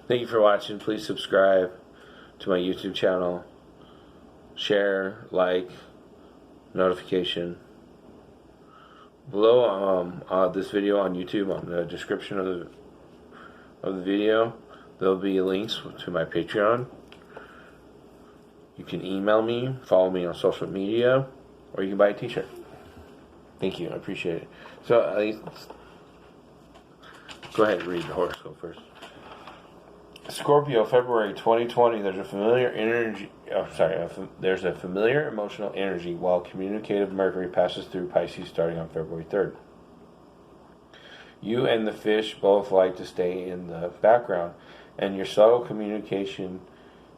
Thank you for watching. Please subscribe to my YouTube channel. Share, like, notification. Below this video on YouTube, on the description of the video, there'll be links to my Patreon. You can email me, follow me on social media, or you can buy a t-shirt. Thank you, I appreciate it. So, go ahead and read the horoscope first. Scorpio, February 2020. There's a familiar energy. There's a familiar emotional energy while communicative Mercury passes through Pisces starting on February 3rd. You and the fish both like to stay in the background, and your subtle communication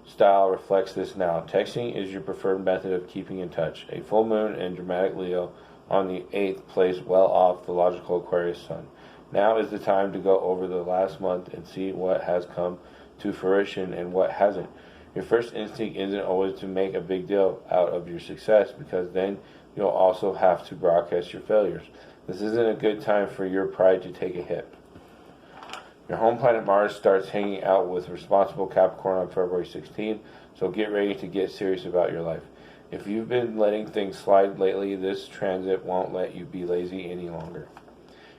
style reflects this now. Texting is your preferred method of keeping in touch. A full moon and dramatic Leo on the 8th plays well off the logical Aquarius sun. Now is the time to go over the last month and see what has come to fruition and what hasn't. Your first instinct isn't always to make a big deal out of your success, because then you'll also have to broadcast your failures. This isn't a good time for your pride to take a hit. Your home planet Mars starts hanging out with responsible Capricorn on February 16th, so get ready to get serious about your life. If you've been letting things slide lately, this transit won't let you be lazy any longer.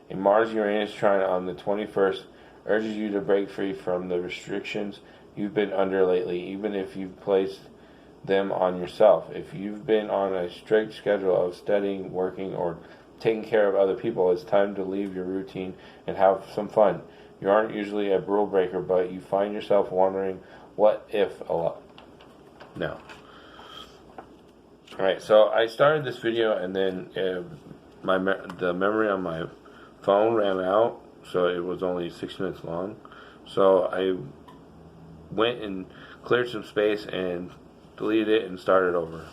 A Mars-Uranus trine on the 21st urges you to break free from the restrictions you've been under lately, even if you've placed them on yourself. If you've been on a strict schedule of studying, working, or taking care of other people, it's time to leave your routine and have some fun. You aren't usually a rule breaker, but you find yourself wondering what if a lot. No. Alright, so I started this video and then the memory on my phone ran out, so it was only 6 minutes long. So I went and cleared some space and deleted it and started over.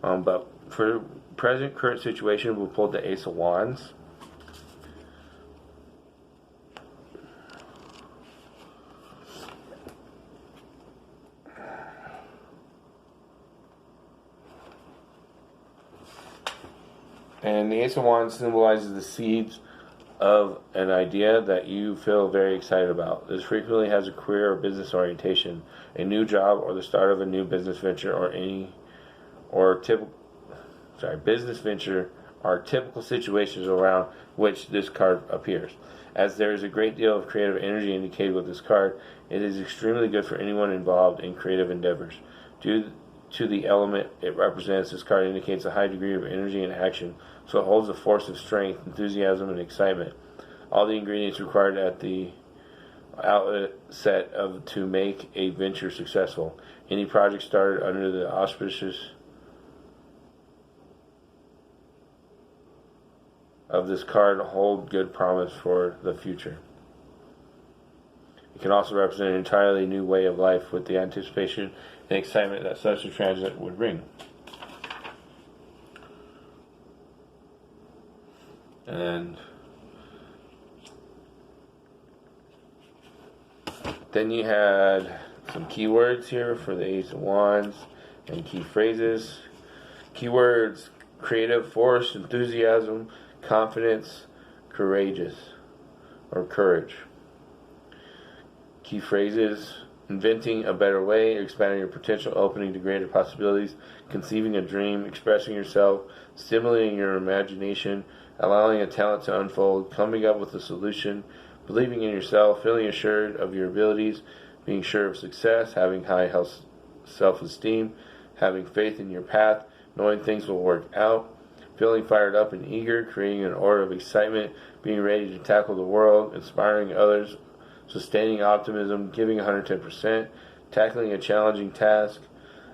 But for present current situation, we pulled the Ace of Wands. And the Ace of Wands symbolizes the seeds of an idea that you feel very excited about. This frequently has a career or business orientation, a new job, or the start of a new business venture, business venture are typical situations around which this card appears. As there is a great deal of creative energy indicated with this card, it is extremely good for anyone involved in creative endeavors. Due to the element it represents, this card indicates a high degree of energy and action, so it holds a force of strength, enthusiasm, and excitement. All the ingredients required at the outset to make a venture successful. Any project started under the auspices of this card hold good promise for the future. It can also represent an entirely new way of life with the anticipation and excitement that such a transit would bring. And then you had some keywords here for the Ace of Wands and key phrases. Keywords: creative force, enthusiasm, confidence, courageous, or courage. Key phrases: inventing a better way, expanding your potential, opening to greater possibilities, conceiving a dream, expressing yourself, stimulating your imagination, allowing a talent to unfold, coming up with a solution, believing in yourself, feeling assured of your abilities, being sure of success, having high self-esteem, having faith in your path, knowing things will work out, feeling fired up and eager, creating an aura of excitement, being ready to tackle the world, inspiring others, sustaining optimism, giving 110%, tackling a challenging task,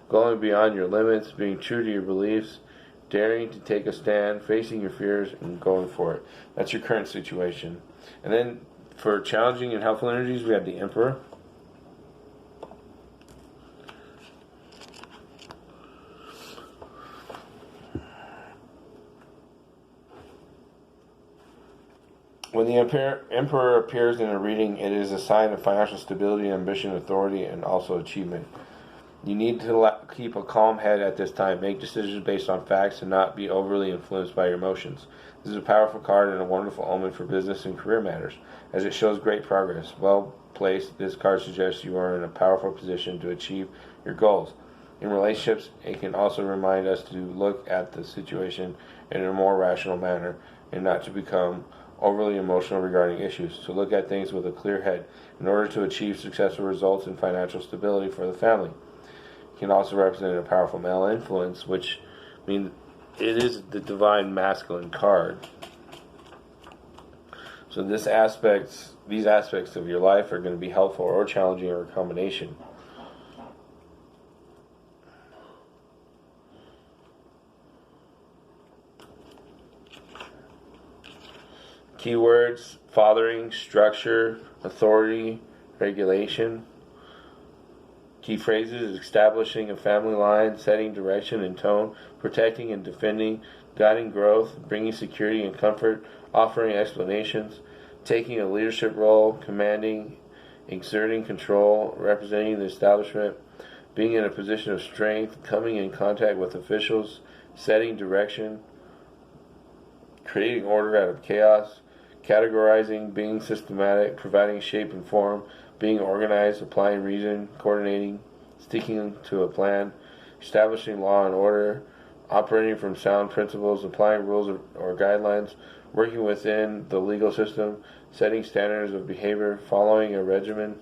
going beyond your limits, being true to your beliefs, daring to take a stand, facing your fears, and going for it. That's your current situation. And then for challenging and helpful energies, we have the Emperor. When the Emperor appears in a reading, it is a sign of financial stability, ambition, authority, and also achievement. You need to keep a calm head at this time. Make decisions based on facts and not be overly influenced by your emotions. This is a powerful card and a wonderful omen for business and career matters, as it shows great progress. Well place, this card suggests you are in a powerful position to achieve your goals. In relationships, it can also remind us to look at the situation in a more rational manner and not to become overly emotional regarding issues, to look at things with a clear head in order to achieve successful results and financial stability for the family. It can also represent a powerful male influence, which means it is the divine masculine card. So these aspects of your life are going to be helpful or challenging or a combination. Keywords: fathering, structure, authority, regulation. Key phrases: establishing a family line, setting direction and tone, protecting and defending, guiding growth, bringing security and comfort, offering explanations, taking a leadership role, commanding, exerting control, representing the establishment, being in a position of strength, coming in contact with officials, setting direction, creating order out of chaos, categorizing, being systematic, providing shape and form, being organized, applying reason, coordinating, sticking to a plan, establishing law and order, operating from sound principles, applying rules or guidelines, working within the legal system, setting standards of behavior, following a regimen.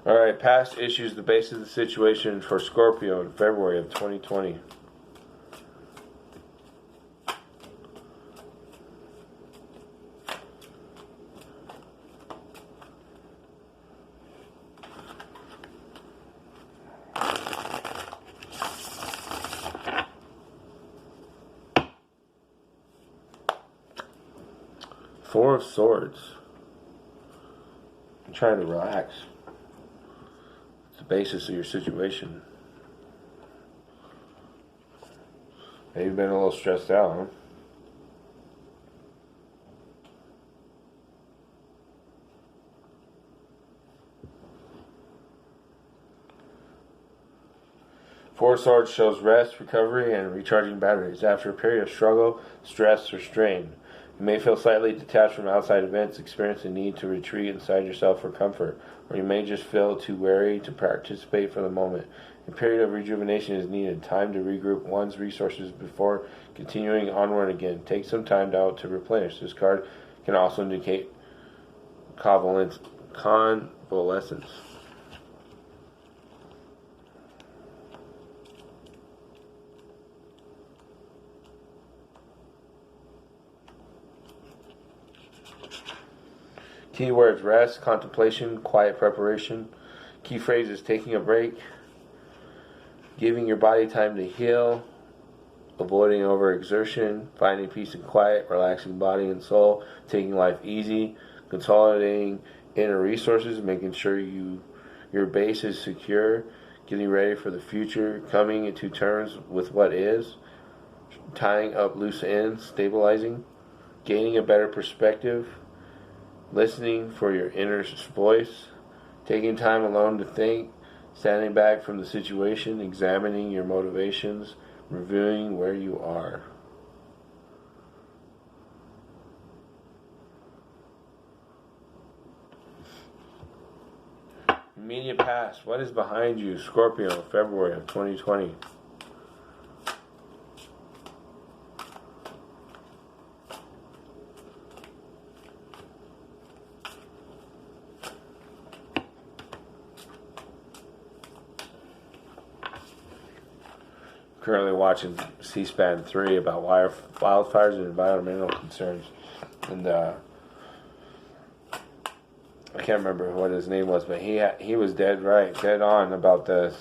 Alright, past issues, the base of the situation for Scorpio in February of 2020. Four of Swords. I'm trying to relax. It's the basis of your situation. Maybe you've been a little stressed out, huh? Four of Swords shows rest, recovery, and recharging batteries after a period of struggle, stress, or strain. You may feel slightly detached from outside events, experience a need to retreat inside yourself for comfort, or you may just feel too weary to participate for the moment. A period of rejuvenation is needed, time to regroup one's resources before continuing onward again. Take some time out to replenish. This card can also indicate convalescence. Keywords: rest, contemplation, quiet preparation. Key phrases: taking a break, giving your body time to heal, avoiding overexertion, finding peace and quiet, relaxing body and soul, taking life easy, consolidating inner resources, making sure your base is secure, getting ready for the future, coming into terms with what is, tying up loose ends, stabilizing, gaining a better perspective, listening for your inner voice, taking time alone to think, standing back from the situation, examining your motivations, reviewing where you are. Immediate past. What is behind you, Scorpio, February of 2020? Currently watching C-SPAN 3 about wildfires and environmental concerns, and I can't remember what his name was, but he was dead on about this.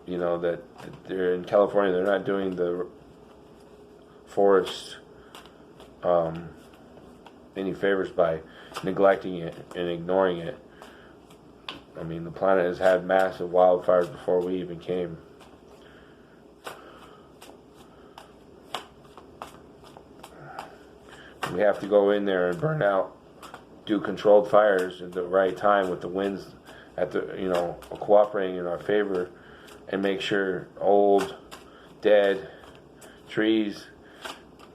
You know that they're in California. They're not doing the forest any favors by neglecting it and ignoring it. I mean, the planet has had massive wildfires before we even came. We have to go in there and burn out, do controlled fires at the right time with the winds at the cooperating in our favor, and make sure old, dead trees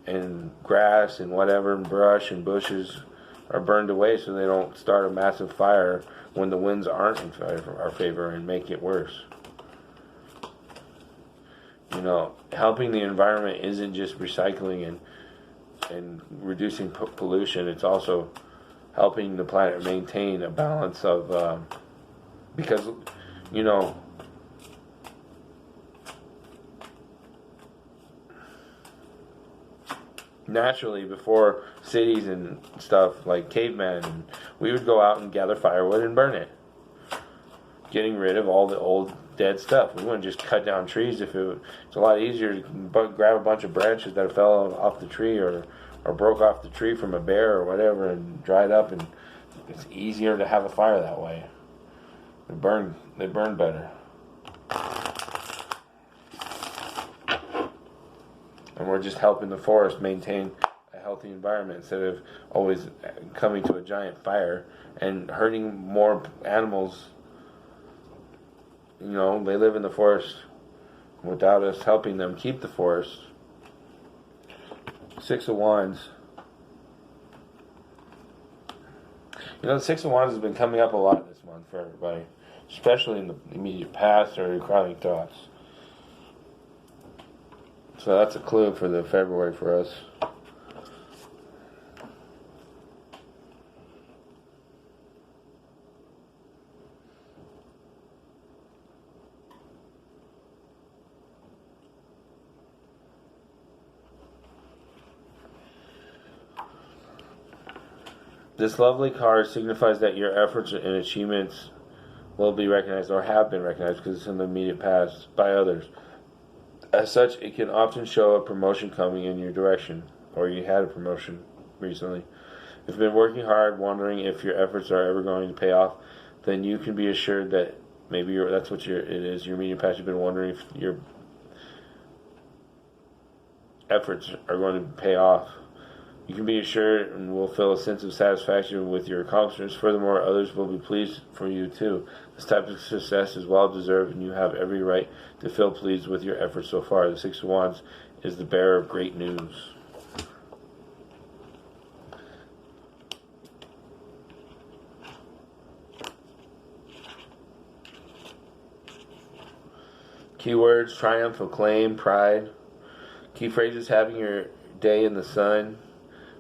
and grass and whatever and brush and bushes are burned away so they don't start a massive fire when the winds aren't in our favor and make it worse. You know, helping the environment isn't just recycling and reducing pollution. It's also helping the planet maintain a balance of, because, you know, naturally before cities and stuff, like cavemen, we would go out and gather firewood and burn it, getting rid of all the old dead stuff. We wouldn't just cut down trees. It's a lot easier to grab a bunch of branches that fell off the tree or broke off the tree from a bear or whatever and dried up, and it's easier to have a fire that way. They burn better. And we're just helping the forest maintain a healthy environment instead of always coming to a giant fire and hurting more animals. You know, they live in the forest without us helping them keep the forest. Six of Wands. You know, the Six of Wands has been coming up a lot this month for everybody, especially in the immediate past or crowding thoughts. So that's a clue for the February for us. This lovely card signifies that your efforts and achievements will be recognized or have been recognized because it's in the immediate past by others. As such, it can often show a promotion coming in your direction, or you had a promotion recently. If you've been working hard, wondering if your efforts are ever going to pay off, then you can be assured that maybe that's what it is. Your immediate past, you've been wondering if your efforts are going to pay off. You can be assured and will feel a sense of satisfaction with your accomplishments. Furthermore, others will be pleased for you too. This type of success is well deserved, and you have every right to feel pleased with your efforts so far. The Six of Wands is the bearer of great news. Keywords: triumph, acclaim, pride. Key phrases: having your day in the sun,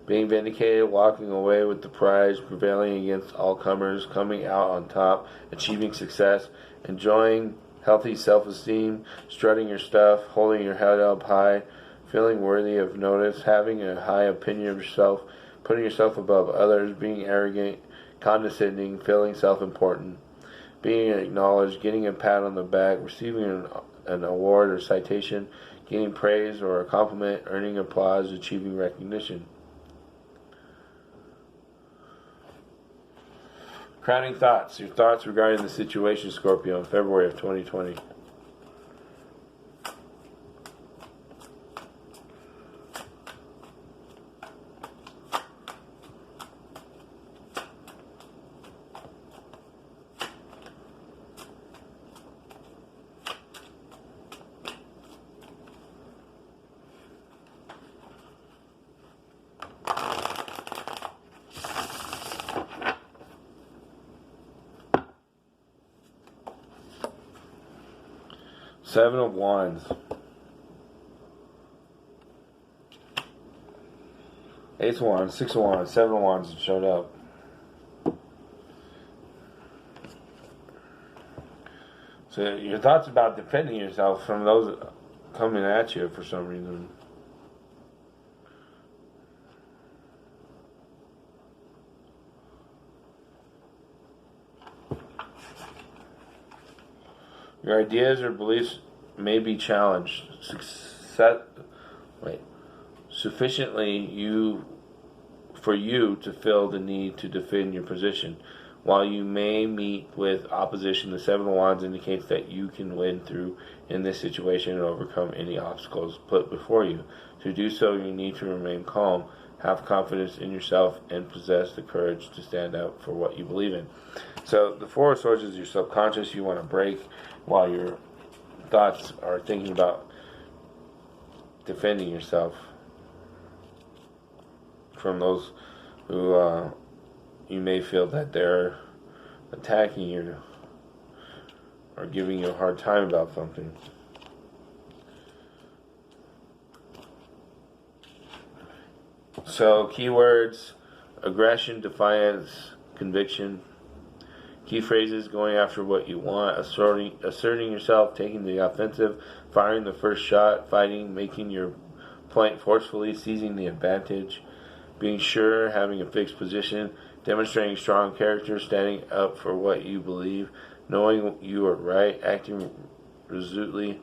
being vindicated, walking away with the prize, prevailing against all comers, coming out on top, achieving success, enjoying healthy self-esteem, strutting your stuff, holding your head up high, feeling worthy of notice, having a high opinion of yourself, putting yourself above others, being arrogant, condescending, feeling self-important, being acknowledged, getting a pat on the back, receiving an award or citation, getting praise or a compliment, earning applause, achieving recognition. Crowning thoughts. Your thoughts regarding the situation, Scorpio, in February of 2020. Seven of Wands. Ace of Wands, Six of Wands, Seven of Wands showed up. So your thoughts about defending yourself from those coming at you for some reason. Your ideas or beliefs may be challenged. Sufficiently for you to feel the need to defend your position. While you may meet with opposition, the Seven of Wands indicates that you can win through in this situation and overcome any obstacles put before you. To do so, you need to remain calm, have confidence in yourself, and possess the courage to stand up for what you believe in. So the Four of Swords is your subconscious you want to break while your thoughts are thinking about defending yourself from those who you may feel that they're attacking you or giving you a hard time about something. So, keywords: aggression, defiance, conviction. Key phrases: going after what you want, asserting yourself, taking the offensive, firing the first shot, fighting, making your point forcefully, seizing the advantage, being sure, having a fixed position, demonstrating strong character, standing up for what you believe, knowing you are right, acting resolutely,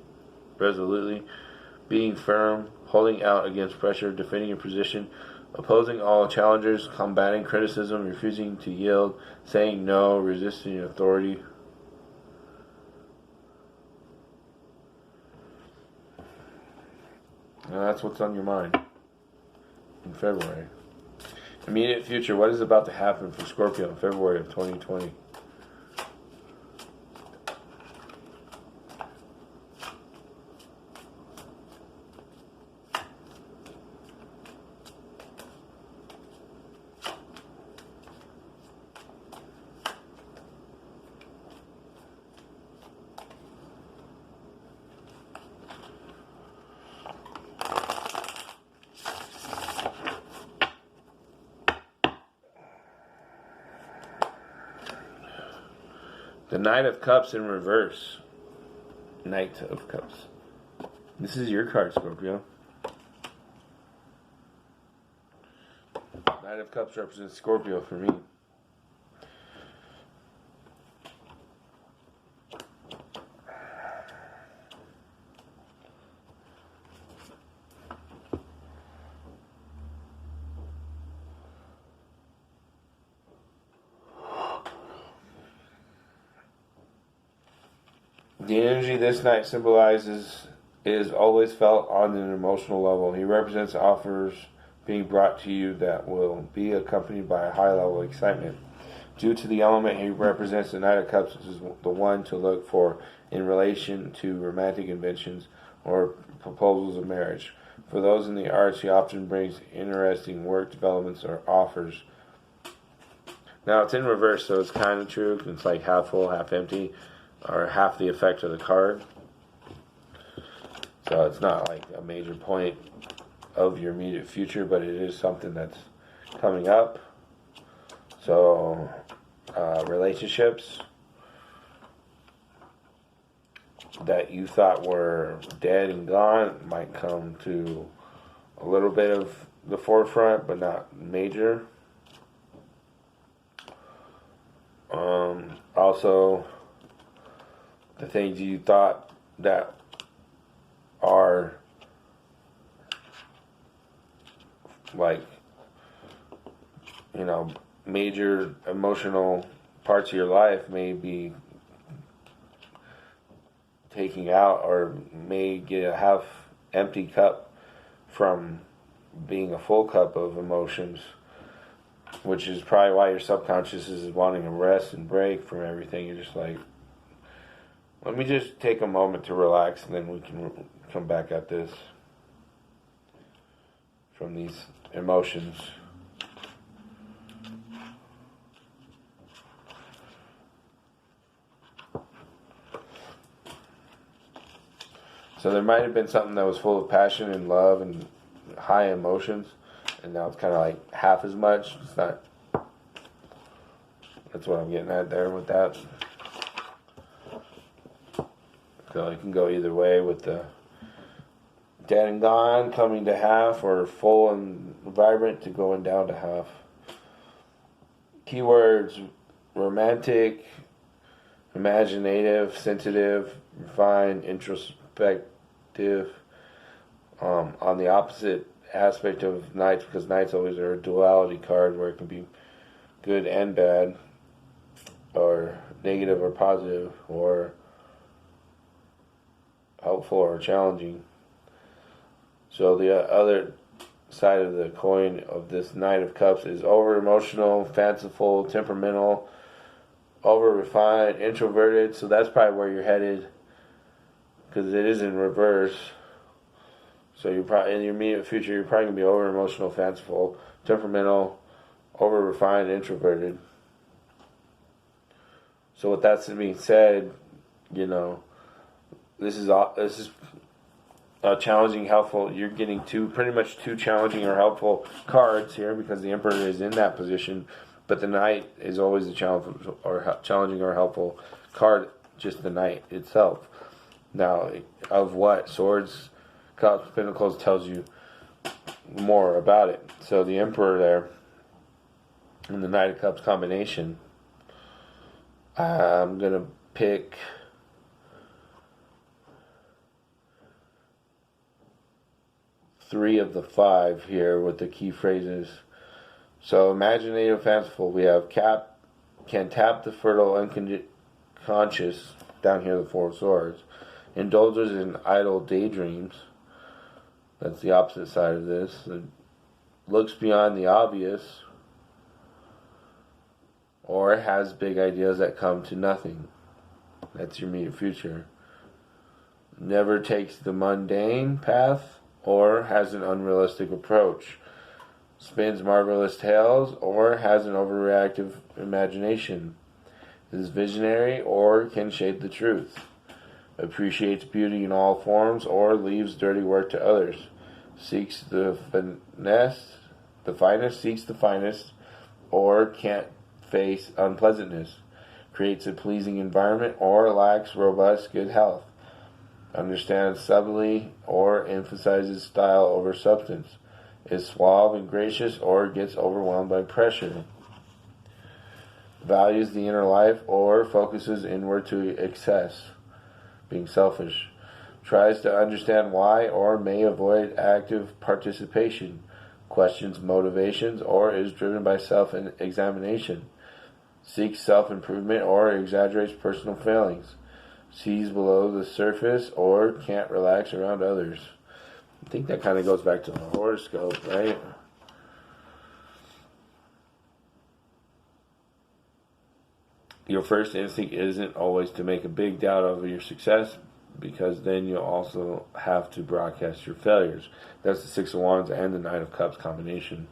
being firm, holding out against pressure, defending your position, opposing all challengers, combating criticism, refusing to yield, saying no, resisting authority. Now that's what's on your mind in February. Immediate future: what is about to happen for Scorpio in February of 2020? The Knight of Cups in reverse. Knight of Cups. This is your card, Scorpio. Knight of Cups represents Scorpio for me. The energy this night symbolizes is always felt on an emotional level. He represents offers being brought to you that will be accompanied by a high level of excitement. Due to the element he represents, the Knight of Cups is the one to look for in relation to romantic inventions or proposals of marriage. For those in the arts, he often brings interesting work developments or offers. Now it's in reverse, so it's kind of true. It's like half full, half empty, or half the effect of the card. So it's not like a major point of your immediate future, but it is something that's coming up. So relationships that you thought were dead and gone might come to a little bit of the forefront, but not major. Also, the things you thought that are like, major emotional parts of your life may be taking out, or may get a half empty cup from being a full cup of emotions, which is probably why your subconscious is wanting a rest and break from everything. You're just like, let me just take a moment to relax, and then we can come back at this from these emotions. So there might have been something that was full of passion and love and high emotions, and now it's kind of like half as much. It's not. That's what I'm getting at there with that. So it can go either way with the dead and gone coming to half, or full and vibrant to going down to half. Keywords: romantic, imaginative, sensitive, refined, introspective. On the opposite aspect of Knights, because Knights always are a duality card where it can be good and bad, or negative or positive, or helpful or challenging. So the other side of the coin of this Knight of Cups is over emotional, fanciful, temperamental, over refined, introverted. So that's probably where you're headed, because it is in reverse. So you're probably in your immediate future, you're probably gonna be over emotional, fanciful, temperamental, over refined, introverted. So with that being said, you know, this is challenging, helpful. You're getting pretty much two challenging or helpful cards here because the Emperor is in that position, but the Knight is always a challenging or helpful card. Just the Knight itself. Now, of what? Swords, Cups, Pentacles tells you more about it. So the Emperor there and the Knight of Cups combination, I'm going to pick three of the five here with the key phrases. So imaginative, fanciful. We have can tap the fertile, unconscious, down here the Four of Swords. Indulges in idle daydreams. That's the opposite side of this. It looks beyond the obvious, or has big ideas that come to nothing. That's your immediate future. Never takes the mundane path, or has an unrealistic approach. Spins marvelous tales, or has an overreactive imagination. Is visionary, or can shape the truth. Appreciates beauty in all forms, or leaves dirty work to others. Seeks the finest, or can't face unpleasantness. Creates a pleasing environment, or lacks robust good health. Understands subtly, or emphasizes style over substance. Is suave and gracious, or gets overwhelmed by pressure. Values the inner life, or focuses inward to excess. Being selfish. Tries to understand why, or may avoid active participation. Questions motivations, or is driven by self-examination. Seeks self-improvement, or exaggerates personal failings. Sees below the surface, or can't relax around others. I think that kind of goes back to the horoscope, right? Your first instinct isn't always to make a big doubt over your success, because then you'll also have to broadcast your failures. That's the Six of Wands and the Nine of Cups combination.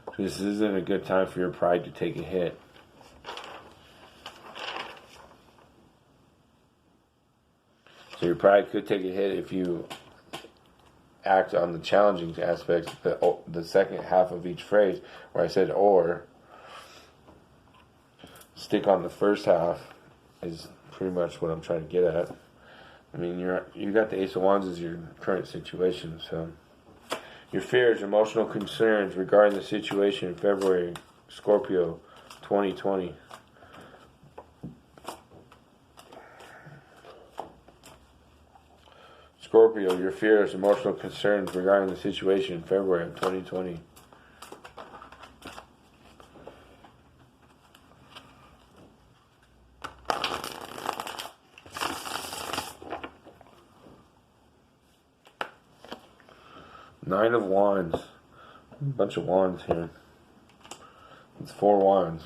So this isn't a good time for your pride to take a hit. So your pride could take a hit if you act on the challenging aspects, the second half of each phrase, where I said or. Stick on the first half is pretty much what I'm trying to get at. I mean, you got the Ace of Wands as your current situation, so your fears, emotional concerns regarding the situation in February, Scorpio, 2020. Scorpio, your fears, emotional concerns regarding the situation in February of 2020. Nine of Wands. A bunch of wands here. It's 4 wands.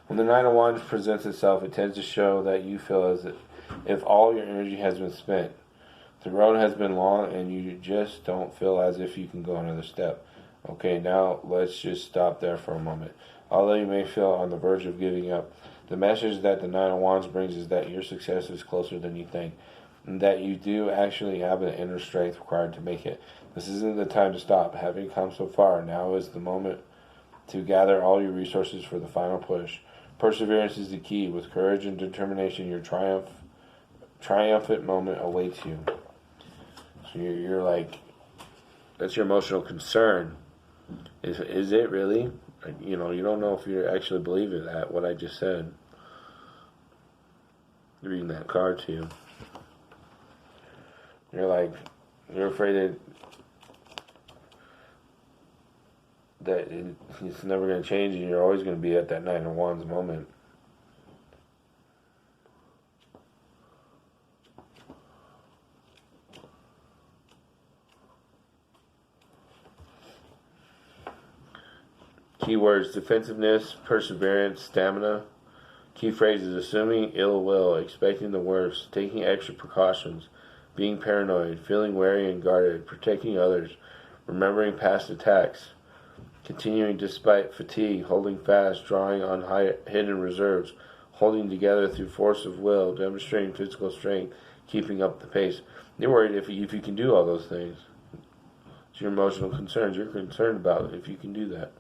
When the Nine of Wands presents itself, it tends to show that you feel as if all your energy has been spent. The road has been long and you just don't feel as if you can go another step. Okay, now let's just stop there for a moment. Although you may feel on the verge of giving up, the message that the Nine of Wands brings is that your success is closer than you think, and that you do actually have the inner strength required to make it. This isn't the time to stop. Having come so far, now is the moment to gather all your resources for the final push. Perseverance is the key. With courage and determination, your triumphant moment awaits you. So you're like, that's your emotional concern. Is it really? You know, you don't know if you actually believe it, that what I just said. Reading that card to you. You're like, you're afraid that it's never going to change and you're always going to be at that Nine of Wands moment. Keywords: defensiveness, perseverance, stamina. Key phrases: assuming ill will, expecting the worst, taking extra precautions, being paranoid, feeling wary and guarded, protecting others, remembering past attacks, continuing despite fatigue, holding fast, drawing on hidden reserves, holding together through force of will, demonstrating physical strength, keeping up the pace. You're worried if you can do all those things. It's your emotional concerns. You're concerned about if you can do that.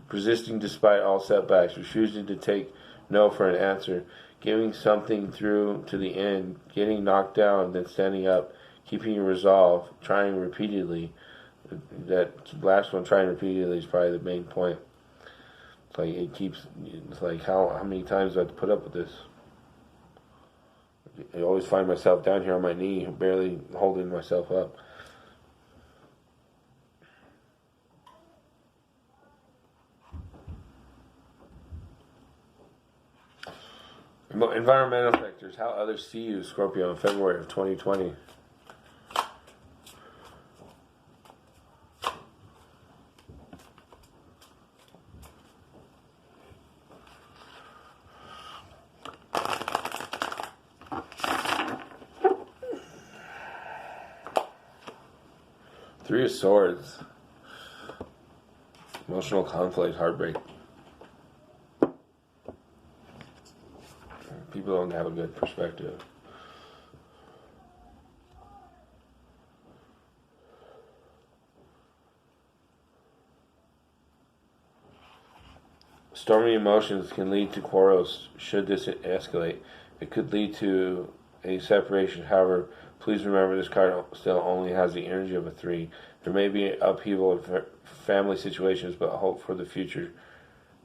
Persisting despite all setbacks, refusing to take no for an answer, giving something through to the end, getting knocked down, then standing up, keeping your resolve, trying repeatedly. That last one, trying repeatedly, is probably the main point. It's like how many times do I have to put up with this? I always find myself down here on my knee, barely holding myself up. Environmental factors, how others see you, Scorpio, in February of 2020. Three of Swords. Emotional conflict, heartbreak. People don't have a good perspective. Stormy emotions can lead to quarrels should this escalate. It could lead to a separation. However, please remember this card still only has the energy of a 3. There may be upheaval in family situations, but hope for the future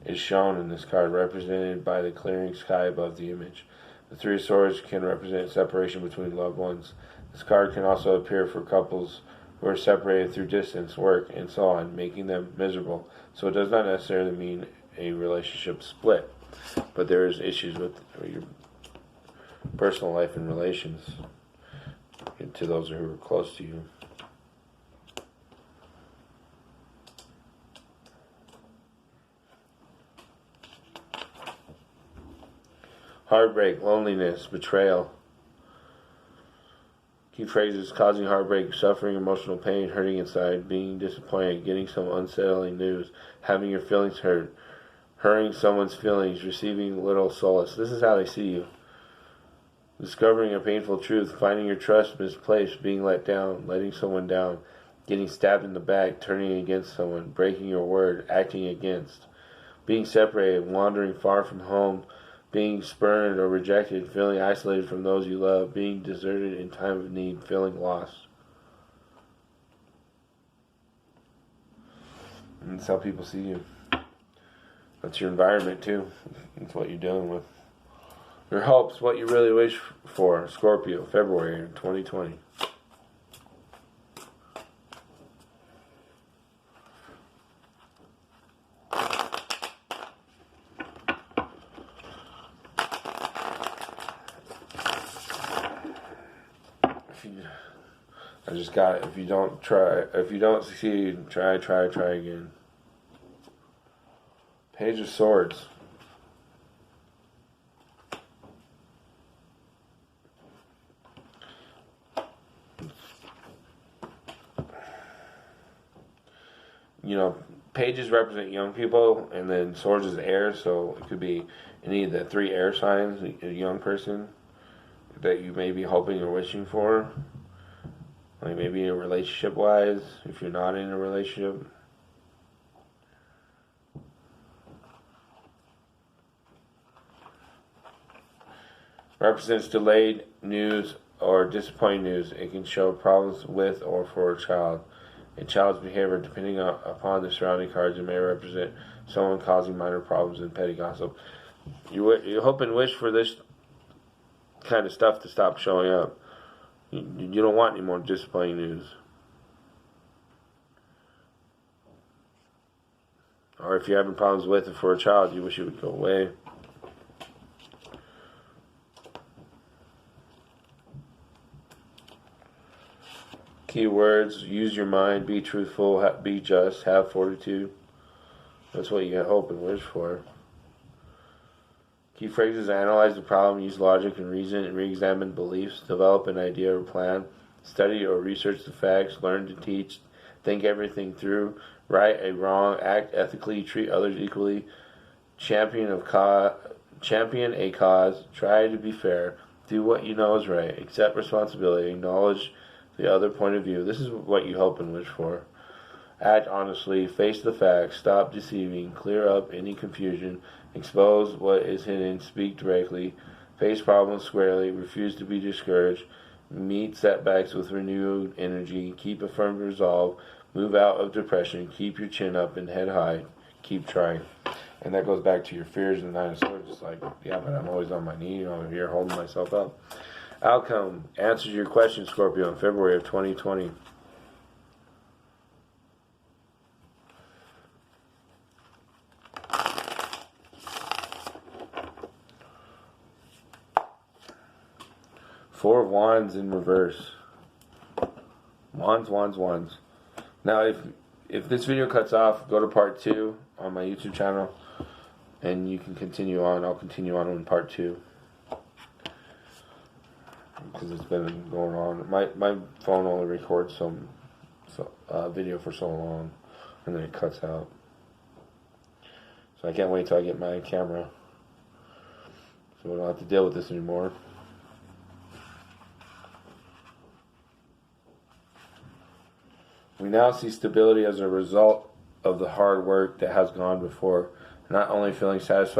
is shown in this card, represented by the clearing sky above the image. The Three of Swords can represent separation between loved ones. This card can also appear for couples who are separated through distance, work, and so on, making them miserable. So it does not necessarily mean a relationship split, but there is issues with your personal life and relations to those who are close to you. Heartbreak, loneliness, betrayal. Key phrases: causing heartbreak, suffering emotional pain, hurting inside, being disappointed, getting some unsettling news, having your feelings hurt, hurting someone's feelings, receiving little solace. This is how they see you. Discovering a painful truth, finding your trust misplaced, being let down, letting someone down, getting stabbed in the back, turning against someone, breaking your word, acting against, being separated, wandering far from home, being spurned or rejected, feeling isolated from those you love, being deserted in time of need, feeling lost. And that's how people see you. That's your environment too. That's what you're dealing with. Your hopes, what you really wish for, Scorpio, February 2020. I just got it. If you don't succeed, try again. Page of Swords. You know, pages represent young people, and then swords is air, so it could be any of the 3 air signs, a young person that you may be hoping or wishing for. Like maybe a relationship-wise, if you're not in a relationship. Represents delayed news or disappointing news. It can show problems with or for a child. A child's behavior, depending upon the surrounding cards, it may represent someone causing minor problems and petty gossip. You hope and wish for this kind of stuff to stop showing up. You don't want any more disappointing news. Or if you're having problems with it for a child, you wish it would go away. Keywords: use your mind, be truthful, be just, have fortitude. That's what you hope and wish for. Key phrases: analyze the problem, use logic and reason, and re-examine beliefs, develop an idea or plan, study or research the facts, learn to teach, think everything through, right a wrong, act ethically, treat others equally, champion a cause, try to be fair, do what you know is right, accept responsibility, acknowledge the other point of view. This is what you hope and wish for. Act honestly, face the facts, stop deceiving, clear up any confusion, expose what is hidden, speak directly, face problems squarely, refuse to be discouraged, meet setbacks with renewed energy, keep a firm resolve, move out of depression, keep your chin up and head high, keep trying. And that goes back to your fears and the Nine of Swords. It's like, yeah, but I'm always on my knee, I'm here holding myself up. Outcome answers your question, Scorpio, in February of 2020. Four of Wands in reverse. Wands, wands, wands. Now, if this video cuts off, go to part 2 on my YouTube channel, and you can continue on. I'll continue on in part 2 because it's been going on. My phone only records some video for so long, and then it cuts out. So I can't wait till I get my camera, so we don't have to deal with this anymore. We now see stability as a result of the hard work that has gone before, not only feeling satisfied